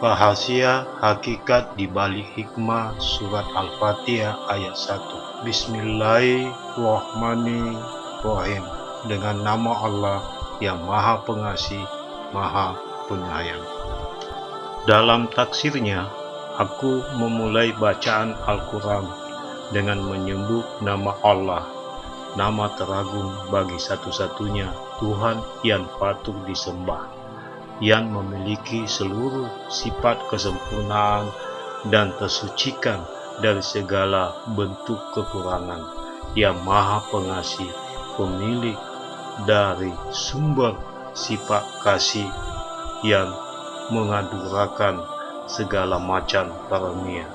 Rahasia hakikat di balik hikmah surat Al-Fatihah ayat 1. Bismillahirrahmanirrahim. Dengan nama Allah yang Maha Pengasih, Maha Penyayang. Dalam taksirnya, aku memulai bacaan Al-Quran dengan menyebut nama Allah, nama teragung bagi satu-satunya Tuhan yang patut disembah, yang memiliki seluruh sifat kesempurnaan dan tersucikan dari segala bentuk kekurangan, yang Maha Pengasih, pemilik dari sumber sifat kasih yang mengadurakan segala macam karunia,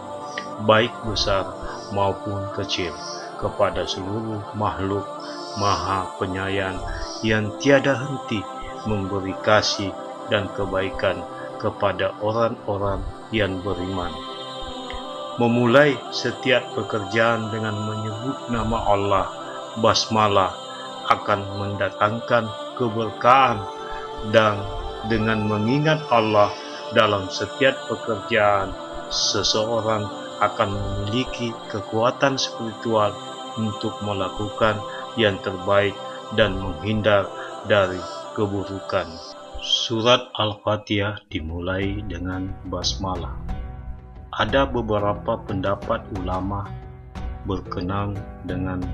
baik besar maupun kecil, kepada seluruh makhluk. Maha Penyayang yang tiada henti memberi kasih dan kebaikan kepada orang-orang yang beriman. Memulai setiap pekerjaan dengan menyebut nama Allah, basmalah, akan mendatangkan keberkahan, dan dengan mengingat Allah dalam setiap pekerjaan, seseorang akan memiliki kekuatan spiritual untuk melakukan yang terbaik dan menghindar dari keburukan. Surat Al-Fatihah dimulai dengan basmalah. Ada beberapa pendapat ulama berkenaan dengan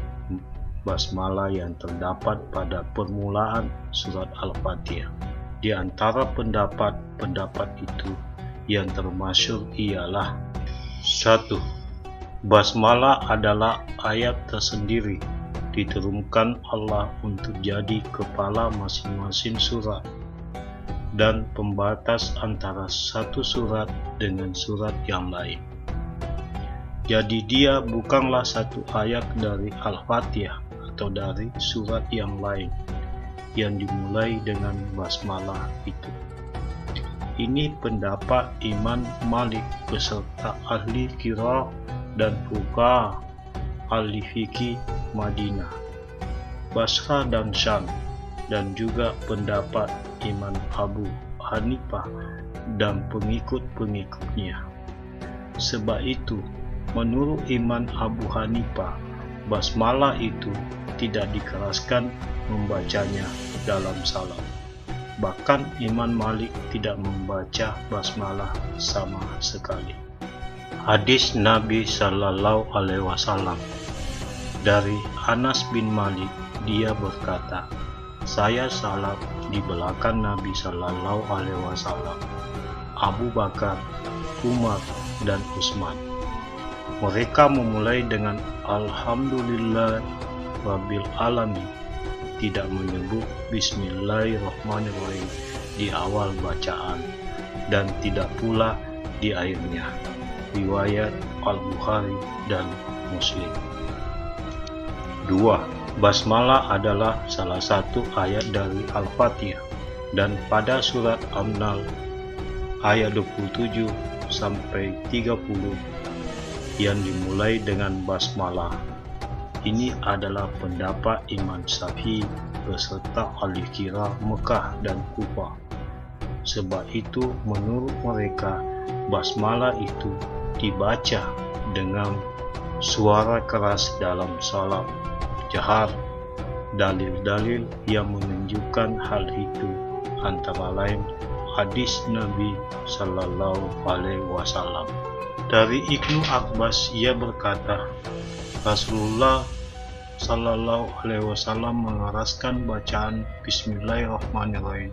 basmalah yang terdapat pada permulaan surat Al-Fatihah. Di antara pendapat itu yang termasyhur ialah: 1. Basmalah adalah ayat tersendiri diturunkan Allah untuk jadi kepala masing-masing surat dan pembatas antara satu surat dengan surat yang lain. Jadi dia bukanlah satu ayat dari Al-Fatihah atau dari surat yang lain yang dimulai dengan basmalah itu. Ini pendapat Imam Malik beserta ahli qiraah dan fuqaha ahli fikih Madinah, Basra dan Syam, dan juga pendapat Imam Abu Hanifah dan pengikut-pengikutnya. Sebab itu, menurut Imam Abu Hanifah, basmalah itu tidak dikeraskan membacanya dalam salat. Bahkan Imam Malik tidak membaca basmalah sama sekali. Hadis Nabi Sallallahu Alaihi Wasallam dari Anas bin Malik, dia berkata, saya salat di belakang Nabi Sallallahu Alaihi Wasallam, Abu Bakar, Umar, dan Utsman. Mereka memulai dengan Alhamdulillah Rabbil Alamin, tidak menyebut Bismillahirrahmanirrahim di awal bacaan, dan tidak pula di akhirnya. Riwayat Al-Bukhari dan Muslim. 2. Basmalah adalah salah satu ayat dari Al-Fatihah, dan pada surat An-Nahl ayat 27 sampai 30 yang dimulai dengan basmalah. Ini adalah pendapat Imam Syafi'i beserta ahli qiraah Mekah dan Kufah. Sebab itu menurut mereka basmalah itu dibaca dengan suara keras dalam salat jahar. Dalil-dalil yang menunjukkan hal itu antara lain hadis Nabi Sallallahu Alaihi Wasallam. Dari Ibnu Abbas, ia berkata, Rasulullah Sallallahu Alaihi Wasallam mengeraskan bacaan Bismillahirrahmanirrahim.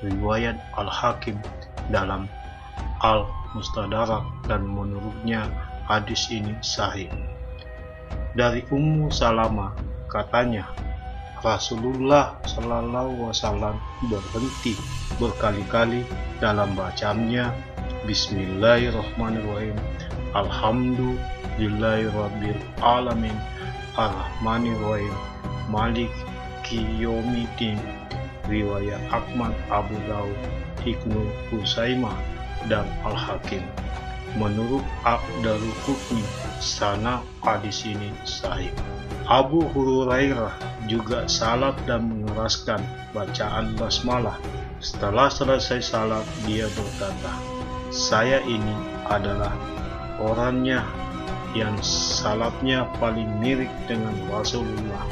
Riwayat Al-Hakim dalam Al-Mustadrak, dan menurutnya hadis ini sahih. Dari Ummu Salamah, katanya, Rasulullah Sallallahu Alaihi Wasallam berhenti berkali-kali dalam bacaannya Bismillahirrahmanirrahim, Alhamdulillahirabbil alamin, Ar-Rahmanirrahim, Maliki Yaumiddin. Riwayat Ahmad, Abu Dawud, Ibnu Huzaimah, dan Al-Hakim. Menurut Ad-Daruqutni, sanad hadis ini sahih. Abu Hurairah juga salat dan mengeraskan bacaan basmalah. Setelah selesai salat, dia berkata, Saya ini adalah orangnya yang salafnya paling mirip dengan Rasulullah.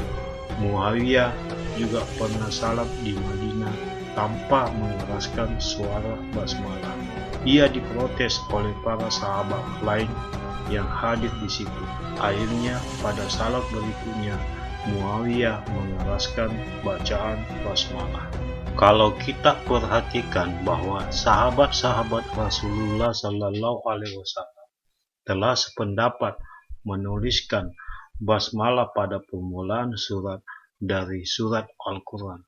Muawiyah juga pernah salaf di Madinah tanpa mengeraskan suara basmalah. Ia diprotes oleh para sahabat lain yang hadir di situ. Akhirnya pada salaf berikutnya Muawiyah mengeraskan bacaan basmalah. Kalau kita perhatikan bahwa sahabat-sahabat Rasulullah Sallallahu Alaihi Wasallam telah sependapat menuliskan basmalah pada permulaan surat dari surat Al-Quran,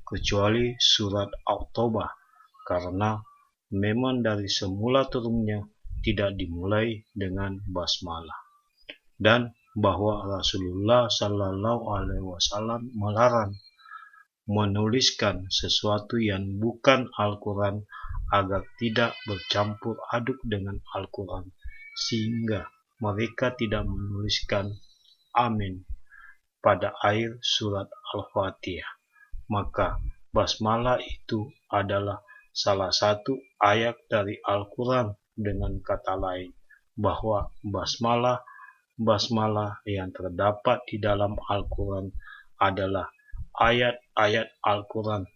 kecuali surat At-Taubah, karena memang dari semula turunnya tidak dimulai dengan basmalah, dan bahwa Rasulullah Sallallahu Alaihi Wasallam melarang menuliskan sesuatu yang bukan Al-Quran agar tidak bercampur aduk dengan Al-Quran, sehingga mereka tidak menuliskan amin pada akhir surat Al-Fatihah. Maka basmalah itu adalah salah satu ayat dari Al-Quran. Dengan kata lain, bahwa basmalah yang terdapat di dalam Al-Quran adalah ayat-ayat Al-Quran,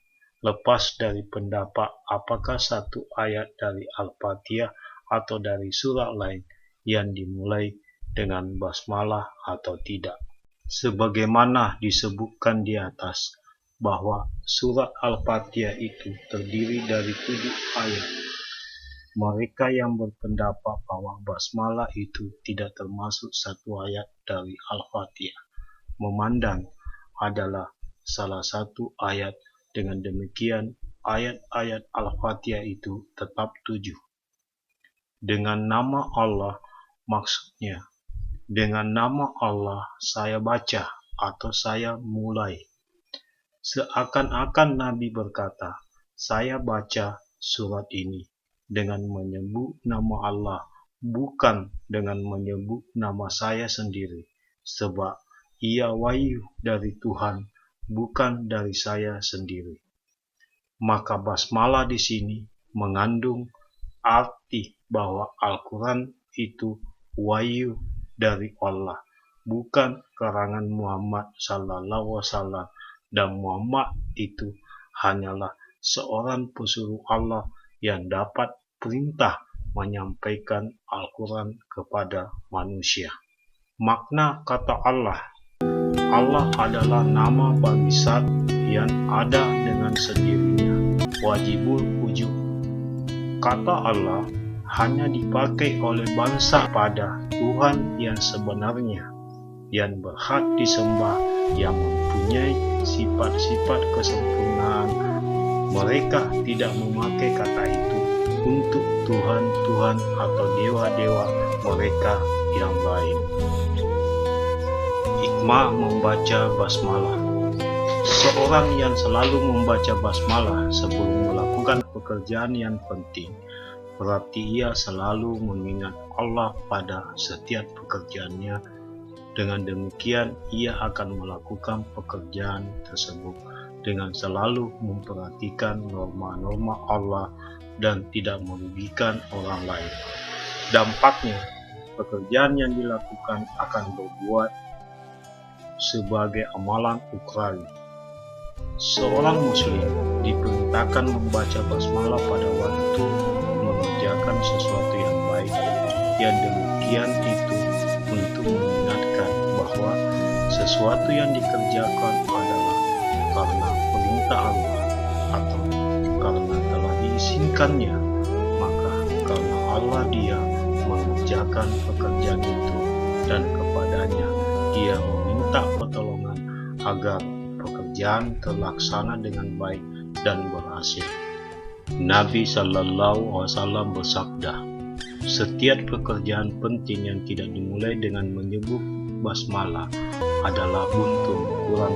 lepas dari pendapat apakah satu ayat dari Al-Fatihah atau dari surah lain yang dimulai dengan basmalah atau tidak. Sebagaimana disebutkan di atas, bahwa surat Al-Fatihah itu terdiri dari 7 ayat. Mereka yang berpendapat bahwa basmalah itu tidak termasuk satu ayat dari Al-Fatihah memandang adalah salah satu ayat. Dengan demikian, ayat-ayat Al-Fatihah itu tetap 7. Dengan nama Allah, maksudnya, dengan nama Allah saya baca atau saya mulai. Seakan-akan Nabi berkata, saya baca surat ini dengan menyebut nama Allah, bukan dengan menyebut nama saya sendiri, sebab ia wahyu dari Tuhan, bukan dari saya sendiri. Maka basmalah di sini mengandung arti bahwa Al-Quran itu wahyu dari Allah, bukan karangan Muhammad Sallallahu Alaihi Wasallam, dan Muhammad itu hanyalah seorang pesuruh Allah yang dapat perintah menyampaikan Al-Quran kepada manusia. Makna kata Allah adalah nama bagi zat yang ada dengan sendirinya, wajibul wujud. Kata Allah hanya dipakai oleh bangsa pada Tuhan yang sebenarnya, yang berhak disembah, yang mempunyai sifat-sifat kesempurnaan. Mereka tidak memakai kata itu untuk Tuhan-Tuhan atau dewa-dewa mereka yang lain. Hikmah membaca basmalah. Seorang yang selalu membaca basmalah sebelum melakukan pekerjaan yang penting, berarti ia selalu mengingat Allah pada setiap pekerjaannya. Dengan demikian, ia akan melakukan pekerjaan tersebut dengan selalu memperhatikan norma-norma Allah dan tidak merugikan orang lain. Dampaknya, pekerjaan yang dilakukan akan berbuat sebagai amalan ukrawi. Seorang muslim diperintahkan membaca basmalah pada waktu mengerjakan sesuatu yang baik. Yang demikian itu untuk mengingatkan bahwa sesuatu yang dikerjakan adalah karena perintah Allah atau karena telah diizinkannya, maka karena Allah dia mengerjakan pekerjaan itu, dan kepadanya dia meminta pertolongan agar pekerjaan terlaksana dengan baik dan berhasil. Nabi Sallallahu Alaihi Wasallam bersabda, setiap pekerjaan penting yang tidak dimulai dengan menyebut basmalah adalah buntu kurang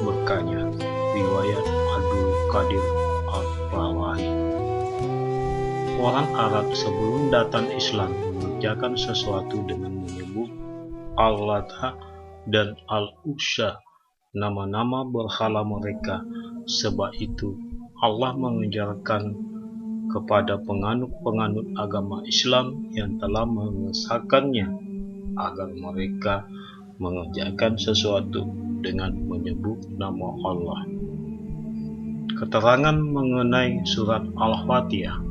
berkahnya. Riwayat Abdul Qadir Al-Rawahi. Orang Arab sebelum datang Islam mengerjakan sesuatu dengan menyebut Al-Latha dan Al-Uzza, nama-nama berhala mereka. Sebab itu Allah mengajarkan kepada penganut-penganut agama Islam yang telah mengesahkannya agar mereka mengerjakan sesuatu dengan menyebut nama Allah. Keterangan mengenai surat Al-Fatihah.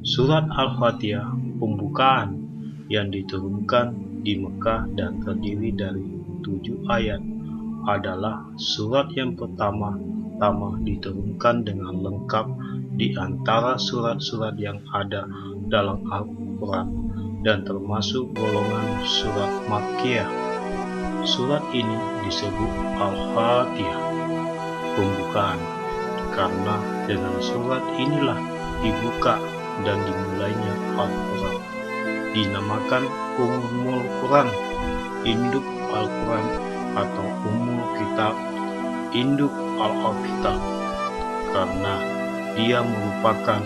Surat Al-Fatihah pembukaan yang diturunkan di Mekah dan terdiri dari 7 ayat adalah surat yang pertama-tama diturunkan dengan lengkap di antara surat-surat yang ada dalam Al-Quran dan termasuk golongan surat Makkiyah. Surat ini disebut Al-Fatihah, pembukaan, karena dengan surat inilah dibuka dan dimulainya Al-Quran. Dinamakan Ummul Quran, induk Al-Quran, atau Ummul Kitab, induk Al-Kitab, karena dia merupakan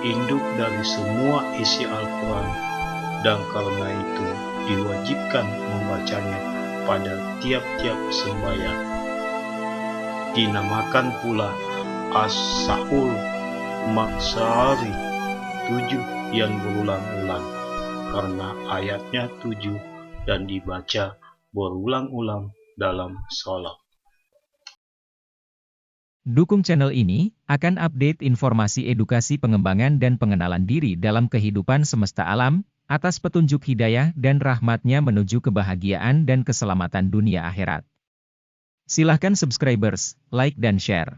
induk dari semua isi Al-Quran, dan karena itu diwajibkan membacanya pada tiap-tiap sembahyang. Dinamakan pula As-Sahul Maksari, 7 yang berulang-ulang, karena ayatnya 7 dan dibaca berulang-ulang dalam sholat. Dukung channel ini, akan update informasi edukasi pengembangan dan pengenalan diri dalam kehidupan semesta alam, atas petunjuk hidayah dan rahmatnya menuju kebahagiaan dan keselamatan dunia akhirat. Silahkan subscribers, like dan share.